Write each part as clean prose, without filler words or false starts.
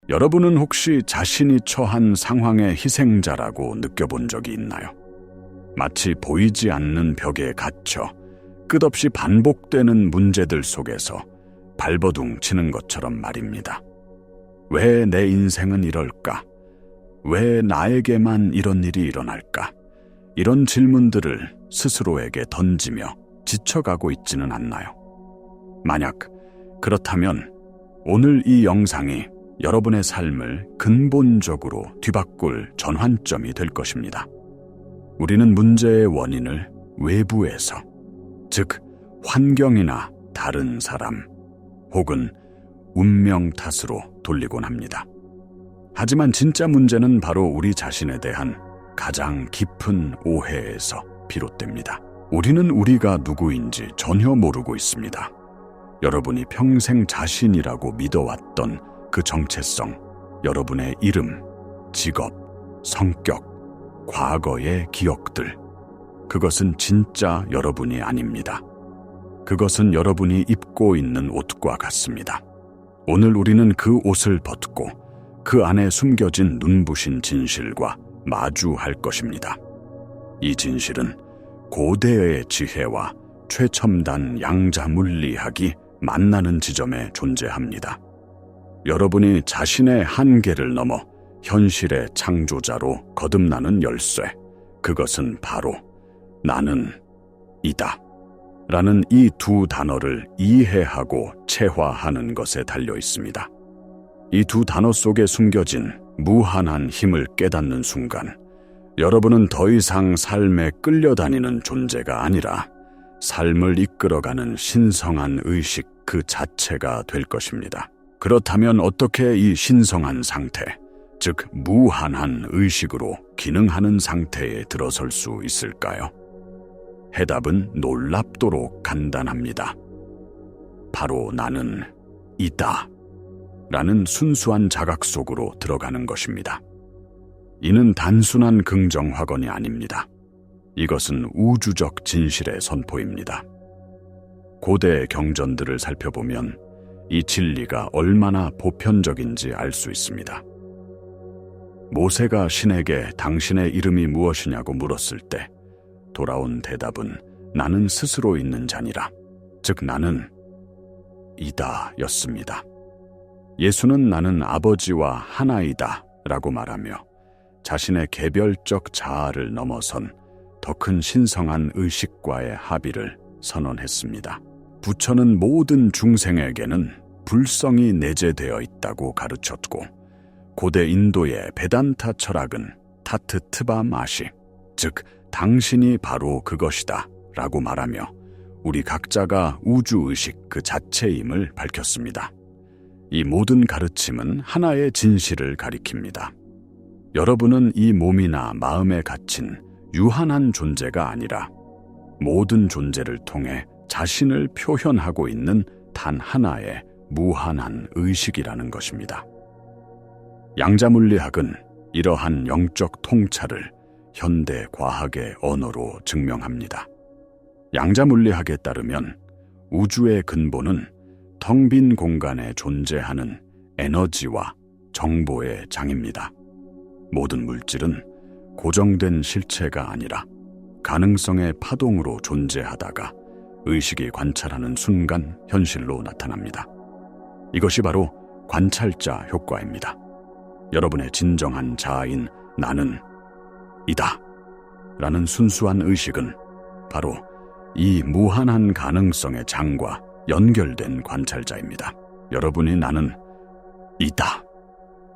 여러분은 혹시 자신이 처한 상황의 희생자라고 느껴본 적이 있나요? 마치 보이지 않는 벽에 갇혀 끝없이 반복되는 문제들 속에서 발버둥 치는 것처럼 말입니다. 왜 내 인생은 이럴까? 왜 나에게만 이런 일이 일어날까? 이런 질문들을 스스로에게 던지며 지쳐가고 있지는 않나요? 만약 그렇다면 오늘 이 영상이 여러분의 삶을 근본적으로 뒤바꿀 전환점이 될 것입니다. 우리는 문제의 원인을 외부에서, 즉 환경이나 다른 사람 혹은 운명 탓으로 돌리곤 합니다. 하지만 진짜 문제는 바로 우리 자신에 대한 가장 깊은 오해에서 비롯됩니다. 우리는 우리가 누구인지 전혀 모르고 있습니다. 여러분이 평생 자신이라고 믿어왔던 그 정체성, 여러분의 이름, 직업, 성격, 과거의 기억들, 그것은 진짜 여러분이 아닙니다. 그것은 여러분이 입고 있는 옷과 같습니다. 오늘 우리는 그 옷을 벗고 그 안에 숨겨진 눈부신 진실과 마주할 것입니다. 이 진실은 고대의 지혜와 최첨단 양자물리학이 만나는 지점에 존재합니다. 여러분이 자신의 한계를 넘어 현실의 창조자로 거듭나는 열쇠, 그것은 바로 나는 이다 라는 이 두 단어를 이해하고 체화하는 것에 달려 있습니다. 이 두 단어 속에 숨겨진 무한한 힘을 깨닫는 순간 여러분은 더 이상 삶에 끌려다니는 존재가 아니라 삶을 이끌어가는 신성한 의식 그 자체가 될 것입니다. 그렇다면 어떻게 이 신성한 상태, 즉 무한한 의식으로 기능하는 상태에 들어설 수 있을까요? 해답은 놀랍도록 간단합니다. 바로 나는 이다 라는 순수한 자각 속으로 들어가는 것입니다. 이는 단순한 긍정 확언이 아닙니다. 이것은 우주적 진실의 선포입니다. 고대 경전들을 살펴보면 이 진리가 얼마나 보편적인지 알 수 있습니다. 모세가 신에게 당신의 이름이 무엇이냐고 물었을 때 돌아온 대답은 나는 스스로 있는 자니라, 즉 나는 이다 였습니다. 예수는 나는 아버지와 하나이다 라고 말하며 자신의 개별적 자아를 넘어선 더 큰 신성한 의식과의 합의를 선언했습니다. 부처는 모든 중생에게는 불성이 내재되어 있다고 가르쳤고, 고대 인도의 베단타 철학은 타트트바 마시, 즉 당신이 바로 그것이다 라고 말하며 우리 각자가 우주의식 그 자체임을 밝혔습니다. 이 모든 가르침은 하나의 진실을 가리킵니다. 여러분은 이 몸이나 마음에 갇힌 유한한 존재가 아니라 모든 존재를 통해 자신을 표현하고 있는 단 하나의 무한한 의식이라는 것입니다. 양자물리학은 이러한 영적 통찰을 현대 과학의 언어로 증명합니다. 양자물리학에 따르면 우주의 근본은 텅 빈 공간에 존재하는 에너지와 정보의 장입니다. 모든 물질은 고정된 실체가 아니라 가능성의 파동으로 존재하다가 의식이 관찰하는 순간 현실로 나타납니다. 이것이 바로 관찰자 효과입니다. 여러분의 진정한 자아인 나는 이다 라는 순수한 의식은 바로 이 무한한 가능성의 장과 연결된 관찰자입니다. 여러분이 나는 이다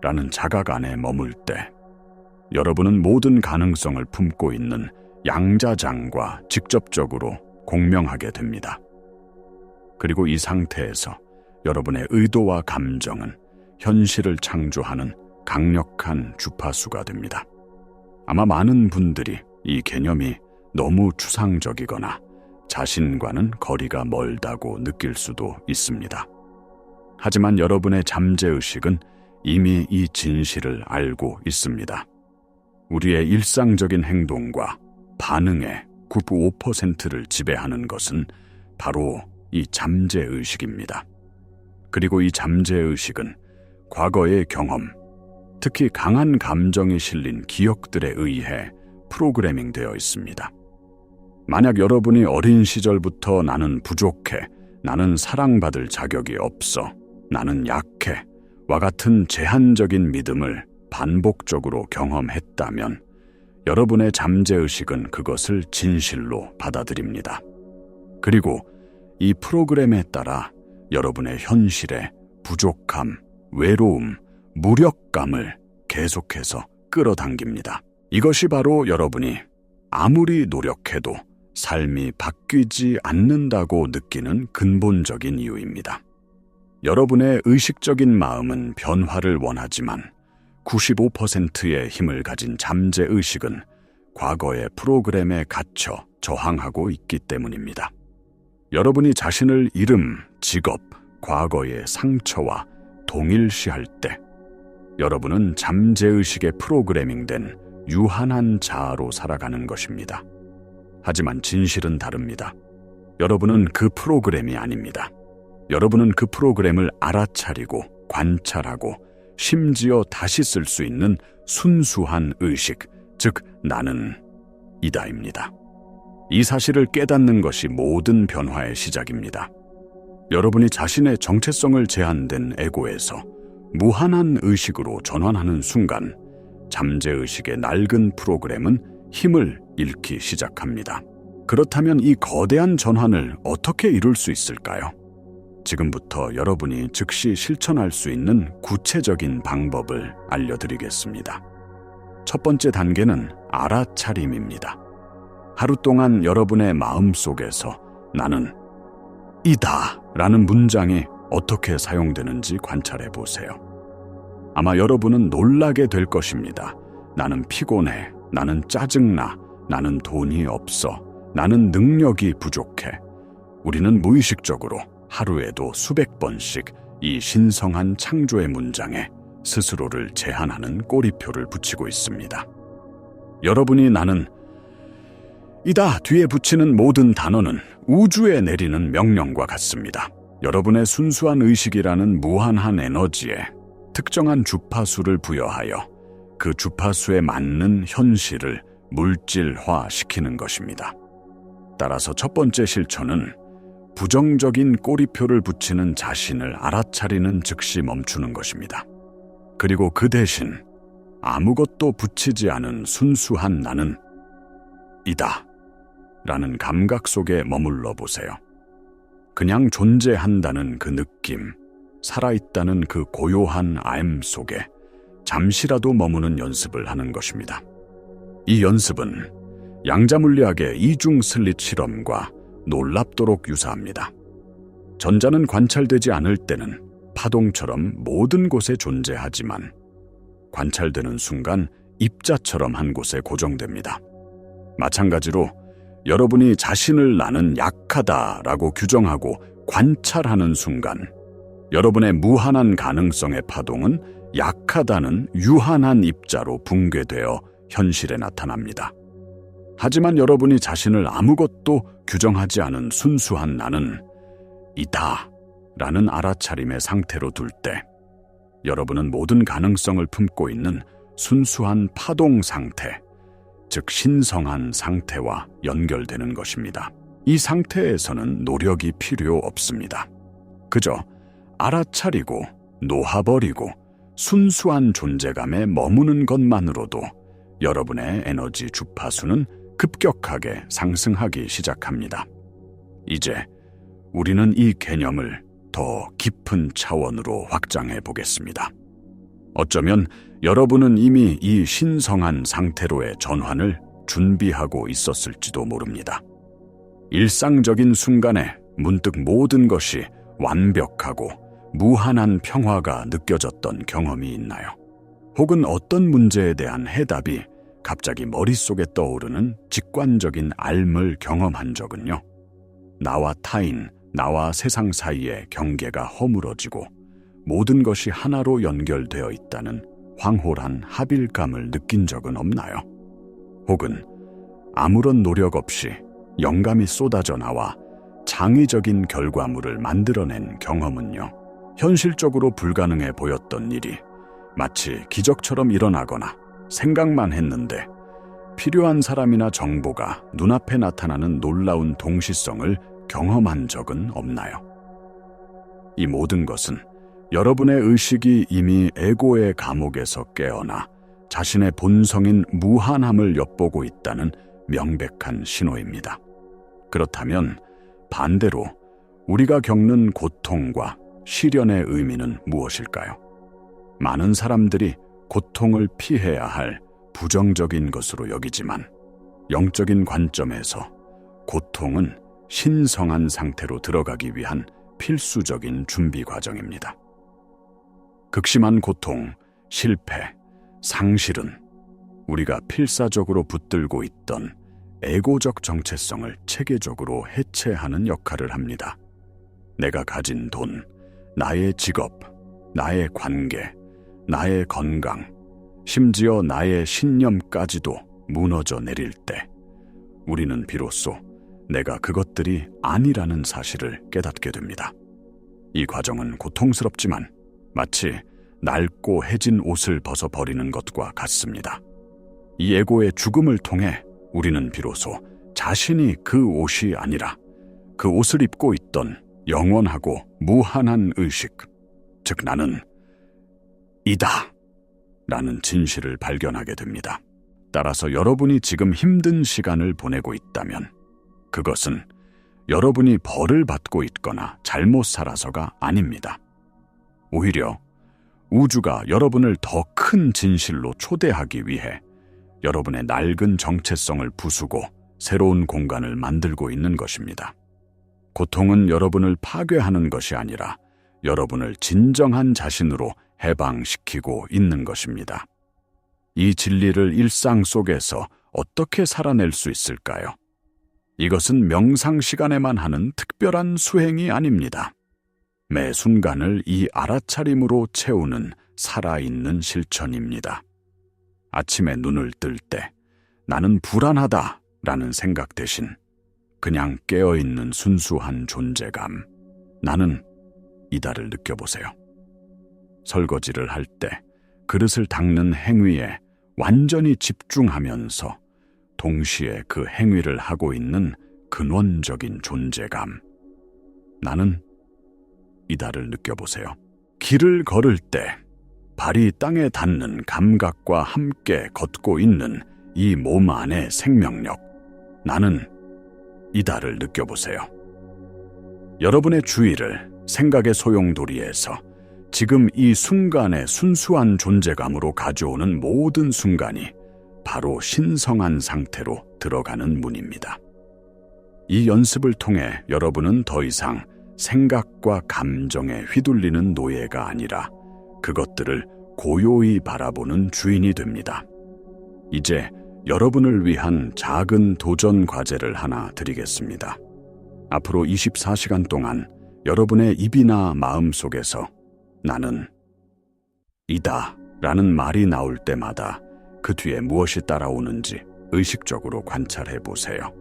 라는 자각 안에 머물 때 여러분은 모든 가능성을 품고 있는 양자장과 직접적으로 공명하게 됩니다. 그리고 이 상태에서 여러분의 의도와 감정은 현실을 창조하는 강력한 주파수가 됩니다. 아마 많은 분들이 이 개념이 너무 추상적이거나 자신과는 거리가 멀다고 느낄 수도 있습니다. 하지만 여러분의 잠재의식은 이미 이 진실을 알고 있습니다. 우리의 일상적인 행동과 반응의 95%를 지배하는 것은 바로 이 잠재의식입니다. 그리고 이 잠재의식은 과거의 경험, 특히 강한 감정이 실린 기억들에 의해 프로그래밍 되어 있습니다. 만약 여러분이 어린 시절부터 나는 부족해, 나는 사랑받을 자격이 없어, 나는 약해, 와 같은 제한적인 믿음을 반복적으로 경험했다면 여러분의 잠재의식은 그것을 진실로 받아들입니다. 그리고 이 프로그램에 따라 여러분의 현실에 부족함, 외로움, 무력감을 계속해서 끌어당깁니다. 이것이 바로 여러분이 아무리 노력해도 삶이 바뀌지 않는다고 느끼는 근본적인 이유입니다. 여러분의 의식적인 마음은 변화를 원하지만 95%의 힘을 가진 잠재의식은 과거의 프로그램에 갇혀 저항하고 있기 때문입니다. 여러분이 자신을 이름, 직업, 과거의 상처와 동일시할 때 여러분은 잠재의식에 프로그래밍된 유한한 자아로 살아가는 것입니다. 하지만 진실은 다릅니다. 여러분은 그 프로그램이 아닙니다. 여러분은 그 프로그램을 알아차리고 관찰하고 심지어 다시 쓸 수 있는 순수한 의식, 즉 나는 이다입니다. 이 사실을 깨닫는 것이 모든 변화의 시작입니다. 여러분이 자신의 정체성을 제한된 에고에서 무한한 의식으로 전환하는 순간 잠재의식의 낡은 프로그램은 힘을 잃기 시작합니다. 그렇다면 이 거대한 전환을 어떻게 이룰 수 있을까요? 지금부터 여러분이 즉시 실천할 수 있는 구체적인 방법을 알려드리겠습니다. 첫 번째 단계는 알아차림입니다. 하루 동안 여러분의 마음속에서 나는 이다 라는 문장이 어떻게 사용되는지 관찰해 보세요. 아마 여러분은 놀라게 될 것입니다. 나는 피곤해, 나는 짜증나, 나는 돈이 없어, 나는 능력이 부족해. 우리는 무의식적으로 하루에도 수백 번씩 이 신성한 창조의 문장에 스스로를 제한하는 꼬리표를 붙이고 있습니다. 여러분이 나는 이다 뒤에 붙이는 모든 단어는 우주에 내리는 명령과 같습니다. 여러분의 순수한 의식이라는 무한한 에너지에 특정한 주파수를 부여하여 그 주파수에 맞는 현실을 물질화시키는 것입니다. 따라서 첫 번째 실천은 부정적인 꼬리표를 붙이는 자신을 알아차리는 즉시 멈추는 것입니다. 그리고 그 대신 아무것도 붙이지 않은 순수한 나는 이다 라는 감각 속에 머물러 보세요. 그냥 존재한다는 그 느낌, 살아있다는 그 고요한 I'm 속에 잠시라도 머무는 연습을 하는 것입니다. 이 연습은 양자물리학의 이중 슬릿 실험과 놀랍도록 유사합니다. 전자는 관찰되지 않을 때는 파동처럼 모든 곳에 존재하지만 관찰되는 순간 입자처럼 한 곳에 고정됩니다. 마찬가지로 여러분이 자신을 나는 약하다라고 규정하고 관찰하는 순간 여러분의 무한한 가능성의 파동은 약하다는 유한한 입자로 붕괴되어 현실에 나타납니다. 하지만 여러분이 자신을 아무것도 규정하지 않은 순수한 나는 이다 라는 알아차림의 상태로 둘 때 여러분은 모든 가능성을 품고 있는 순수한 파동 상태, 즉 신성한 상태와 연결되는 것입니다. 이 상태에서는 노력이 필요 없습니다. 그저 알아차리고 놓아버리고 순수한 존재감에 머무는 것만으로도 여러분의 에너지 주파수는 급격하게 상승하기 시작합니다. 이제 우리는 이 개념을 더 깊은 차원으로 확장해 보겠습니다. 어쩌면 여러분은 이미 이 신성한 상태로의 전환을 준비하고 있었을지도 모릅니다. 일상적인 순간에 문득 모든 것이 완벽하고 무한한 평화가 느껴졌던 경험이 있나요? 혹은 어떤 문제에 대한 해답이 갑자기 머릿속에 떠오르는 직관적인 알을 경험한 적은요? 나와 타인, 나와 세상 사이의 경계가 허물어지고 모든 것이 하나로 연결되어 있다는 황홀한 합일감을 느낀 적은 없나요? 혹은 아무런 노력 없이 영감이 쏟아져 나와 창의적인 결과물을 만들어낸 경험은요? 현실적으로 불가능해 보였던 일이 마치 기적처럼 일어나거나 생각만 했는데 필요한 사람이나 정보가 눈앞에 나타나는 놀라운 동시성을 경험한 적은 없나요? 이 모든 것은 여러분의 의식이 이미 에고의 감옥에서 깨어나 자신의 본성인 무한함을 엿보고 있다는 명백한 신호입니다. 그렇다면 반대로 우리가 겪는 고통과 시련의 의미는 무엇일까요? 많은 사람들이 고통을 피해야 할 부정적인 것으로 여기지만 영적인 관점에서 고통은 신성한 상태로 들어가기 위한 필수적인 준비 과정입니다. 극심한 고통, 실패, 상실은 우리가 필사적으로 붙들고 있던 에고적 정체성을 체계적으로 해체하는 역할을 합니다. 내가 가진 돈, 나의 직업, 나의 관계, 나의 건강, 심지어 나의 신념까지도 무너져 내릴 때 우리는 비로소 내가 그것들이 아니라는 사실을 깨닫게 됩니다. 이 과정은 고통스럽지만 마치 낡고 해진 옷을 벗어버리는 것과 같습니다. 이 에고의 죽음을 통해 우리는 비로소 자신이 그 옷이 아니라 그 옷을 입고 있던 영원하고 무한한 의식, 즉 나는 이다 라는 진실을 발견하게 됩니다. 따라서 여러분이 지금 힘든 시간을 보내고 있다면 그것은 여러분이 벌을 받고 있거나 잘못 살아서가 아닙니다. 오히려 우주가 여러분을 더 큰 진실로 초대하기 위해 여러분의 낡은 정체성을 부수고 새로운 공간을 만들고 있는 것입니다. 고통은 여러분을 파괴하는 것이 아니라 여러분을 진정한 자신으로 해방시키고 있는 것입니다. 이 진리를 일상 속에서 어떻게 살아낼 수 있을까요? 이것은 명상 시간에만 하는 특별한 수행이 아닙니다. 매 순간을 이 알아차림으로 채우는 살아있는 실천입니다. 아침에 눈을 뜰 때 나는 불안하다라는 생각 대신 그냥 깨어있는 순수한 존재감, 나는 이다를 느껴보세요. 설거지를 할 때 그릇을 닦는 행위에 완전히 집중하면서 동시에 그 행위를 하고 있는 근원적인 존재감, 나는 이다를 느껴보세요. 길을 걸을 때 발이 땅에 닿는 감각과 함께 걷고 있는 이 몸 안의 생명력, 나는 이다를 느껴보세요. 여러분의 주의를 생각의 소용돌이에서 지금 이 순간의 순수한 존재감으로 가져오는 모든 순간이 바로 신성한 상태로 들어가는 문입니다. 이 연습을 통해 여러분은 더 이상 생각과 감정에 휘둘리는 노예가 아니라 그것들을 고요히 바라보는 주인이 됩니다. 이제 여러분을 위한 작은 도전 과제를 하나 드리겠습니다. 앞으로 24시간 동안 여러분의 입이나 마음 속에서 나는 이다 라는 말이 나올 때마다 그 뒤에 무엇이 따라오는지 의식적으로 관찰해 보세요.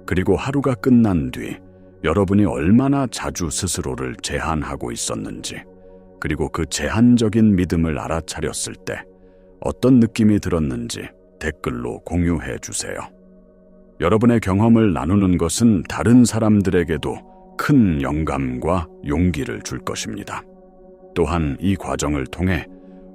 그리고 하루가 끝난 뒤 여러분이 얼마나 자주 스스로를 제한하고 있었는지, 그리고 그 제한적인 믿음을 알아차렸을 때 어떤 느낌이 들었는지 댓글로 공유해 주세요. 여러분의 경험을 나누는 것은 다른 사람들에게도 큰 영감과 용기를 줄 것입니다. 또한 이 과정을 통해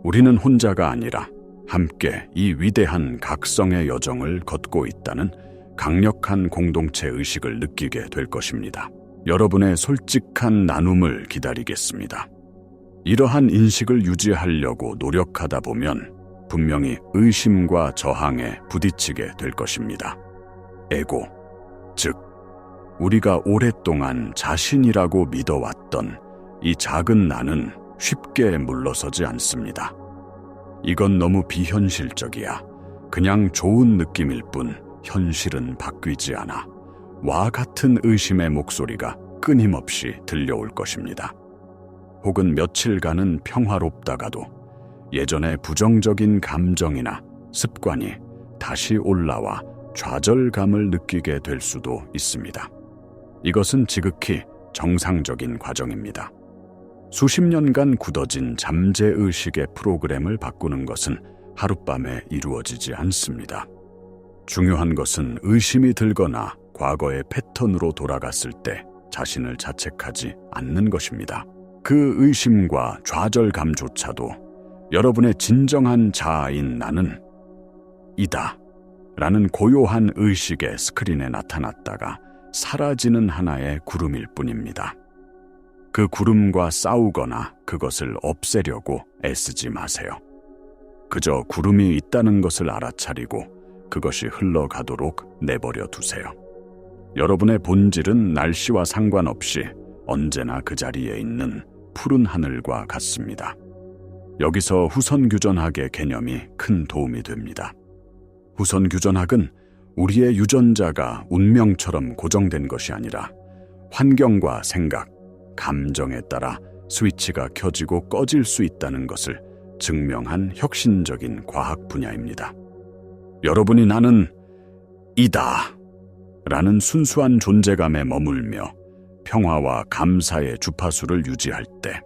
우리는 혼자가 아니라 함께 이 위대한 각성의 여정을 걷고 있다는 강력한 공동체 의식을 느끼게 될 것입니다. 여러분의 솔직한 나눔을 기다리겠습니다. 이러한 인식을 유지하려고 노력하다 보면 분명히 의심과 저항에 부딪히게 될 것입니다. 에고, 즉 우리가 오랫동안 자신이라고 믿어왔던 이 작은 나는 쉽게 물러서지 않습니다. 이건 너무 비현실적이야. 그냥 좋은 느낌일 뿐 현실은 바뀌지 않아. 와 같은 의심의 목소리가 끊임없이 들려올 것입니다. 혹은 며칠간은 평화롭다가도 예전의 부정적인 감정이나 습관이 다시 올라와 좌절감을 느끼게 될 수도 있습니다. 이것은 지극히 정상적인 과정입니다. 수십 년간 굳어진 잠재의식의 프로그램을 바꾸는 것은 하룻밤에 이루어지지 않습니다. 중요한 것은 의심이 들거나 과거의 패턴으로 돌아갔을 때 자신을 자책하지 않는 것입니다. 그 의심과 좌절감조차도 여러분의 진정한 자아인 나는 이다 라는 고요한 의식의 스크린에 나타났다가 사라지는 하나의 구름일 뿐입니다. 그 구름과 싸우거나 그것을 없애려고 애쓰지 마세요. 그저 구름이 있다는 것을 알아차리고 그것이 흘러가도록 내버려 두세요. 여러분의 본질은 날씨와 상관없이 언제나 그 자리에 있는 푸른 하늘과 같습니다. 여기서 후선규전학의 개념이 큰 도움이 됩니다. 후선규전학은 우리의 유전자가 운명처럼 고정된 것이 아니라 환경과 생각, 감정에 따라 스위치가 켜지고 꺼질 수 있다는 것을 증명한 혁신적인 과학 분야입니다. 여러분이 나는 이다 라는 순수한 존재감에 머물며 평화와 감사의 주파수를 유지할 때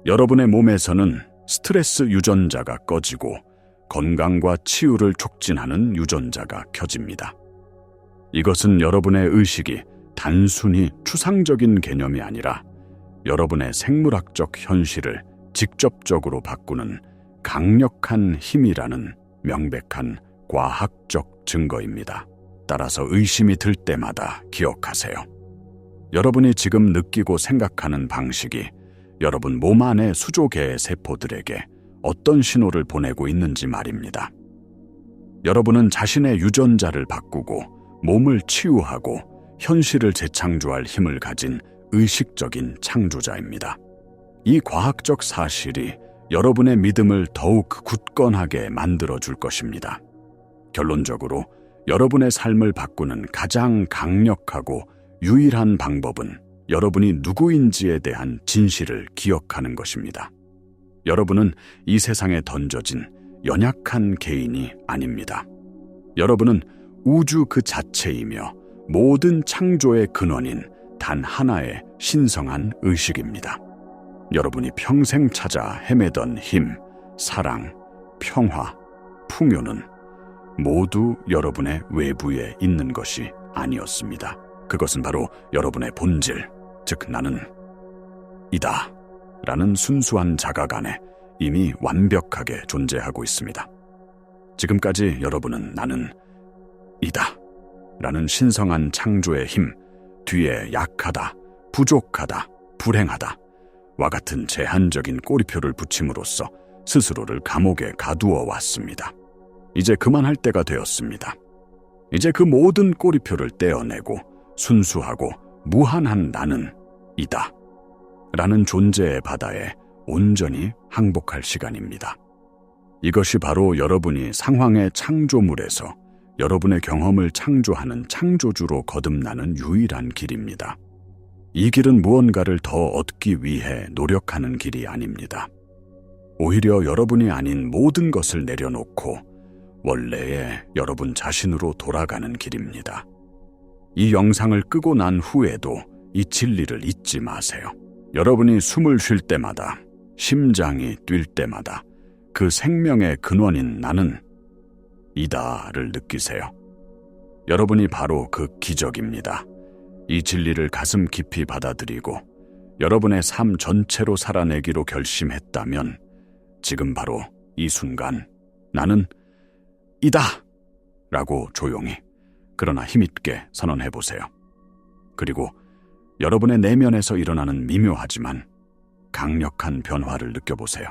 여러분의 몸에서는 스트레스 유전자가 꺼지고 건강과 치유를 촉진하는 유전자가 켜집니다. 이것은 여러분의 의식이 단순히 추상적인 개념이 아니라 여러분의 생물학적 현실을 직접적으로 바꾸는 강력한 힘이라는 명백한 과학적 증거입니다. 따라서 의심이 들 때마다 기억하세요. 여러분이 지금 느끼고 생각하는 방식이 여러분 몸 안의 수조개의 세포들에게 어떤 신호를 보내고 있는지 말입니다. 여러분은 자신의 유전자를 바꾸고 몸을 치유하고 현실을 재창조할 힘을 가진 의식적인 창조자입니다. 이 과학적 사실이 여러분의 믿음을 더욱 굳건하게 만들어줄 것입니다. 결론적으로 여러분의 삶을 바꾸는 가장 강력하고 유일한 방법은 여러분이 누구인지에 대한 진실을 기억하는 것입니다. 여러분은 이 세상에 던져진 연약한 개인이 아닙니다. 여러분은 우주 그 자체이며 모든 창조의 근원인 단 하나의 신성한 의식입니다. 여러분이 평생 찾아 헤매던 힘, 사랑, 평화, 풍요는 모두 여러분의 외부에 있는 것이 아니었습니다. 그것은 바로 여러분의 본질, 즉 나는 이다 라는 순수한 자각 안에 이미 완벽하게 존재하고 있습니다. 지금까지 여러분은 나는 이다 라는 신성한 창조의 힘 뒤에 약하다, 부족하다, 불행하다 와 같은 제한적인 꼬리표를 붙임으로써 스스로를 감옥에 가두어 왔습니다. 이제 그만할 때가 되었습니다. 이제 그 모든 꼬리표를 떼어내고 순수하고 무한한 나는 이다 라는 존재의 바다에 온전히 항복할 시간입니다. 이것이 바로 여러분이 상황의 창조물에서 여러분의 경험을 창조하는 창조주로 거듭나는 유일한 길입니다. 이 길은 무언가를 더 얻기 위해 노력하는 길이 아닙니다. 오히려 여러분이 아닌 모든 것을 내려놓고 원래의 여러분 자신으로 돌아가는 길입니다. 이 영상을 끄고 난 후에도 이 진리를 잊지 마세요. 여러분이 숨을 쉴 때마다, 심장이 뛸 때마다 그 생명의 근원인 나는 이다를 느끼세요. 여러분이 바로 그 기적입니다. 이 진리를 가슴 깊이 받아들이고 여러분의 삶 전체로 살아내기로 결심했다면 지금 바로 이 순간 나는 이다 라고 조용히 그러나 힘있게 선언해보세요. 그리고 여러분의 내면에서 일어나는 미묘하지만 강력한 변화를 느껴보세요.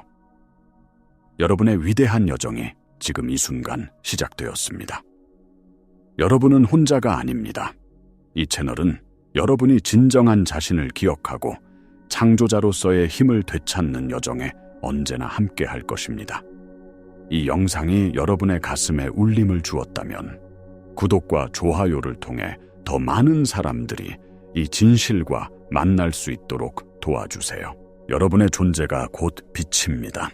여러분의 위대한 여정이 지금 이 순간 시작되었습니다. 여러분은 혼자가 아닙니다. 이 채널은 여러분이 진정한 자신을 기억하고 창조자로서의 힘을 되찾는 여정에 언제나 함께 할 것입니다. 이 영상이 여러분의 가슴에 울림을 주었다면 구독과 좋아요를 통해 더 많은 사람들이 이 진실과 만날 수 있도록 도와주세요. 여러분의 존재가 곧 빛입니다.